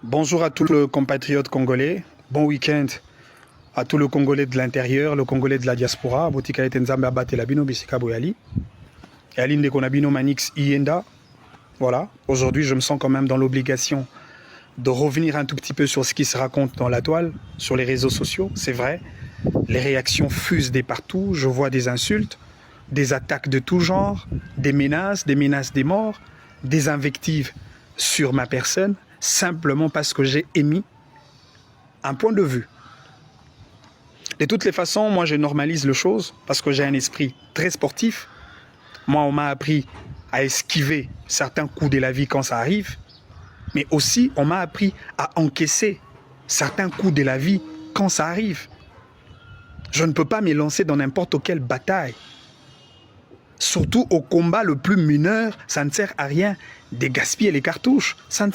Bonjour à tous les compatriotes congolais. Bon week-end à tous les Congolais de l'intérieur, le Congolais de la diaspora. Botika etenzambe abate la bino bisika boyali. Et aline de konabino manix ienda. Voilà. Aujourd'hui, je me sens quand même dans l'obligation de revenir un tout petit peu sur ce qui se raconte dans la toile, sur les réseaux sociaux. C'est vrai. Les réactions fusent de partout. Je vois des insultes, des attaques de tout genre, des menaces des morts, des invectives sur ma personne, simplement parce que j'ai émis un point de vue. De toutes les façons, moi je normalise les choses parce que j'ai un esprit très sportif. Moi, on m'a appris à esquiver certains coups de la vie quand ça arrive, mais aussi on m'a appris à encaisser certains coups de la vie quand ça arrive. Je ne peux pas me lancer dans n'importe quelle bataille. Surtout au combat le plus mineur, ça ne sert à rien de gaspiller les cartouches. Ça ne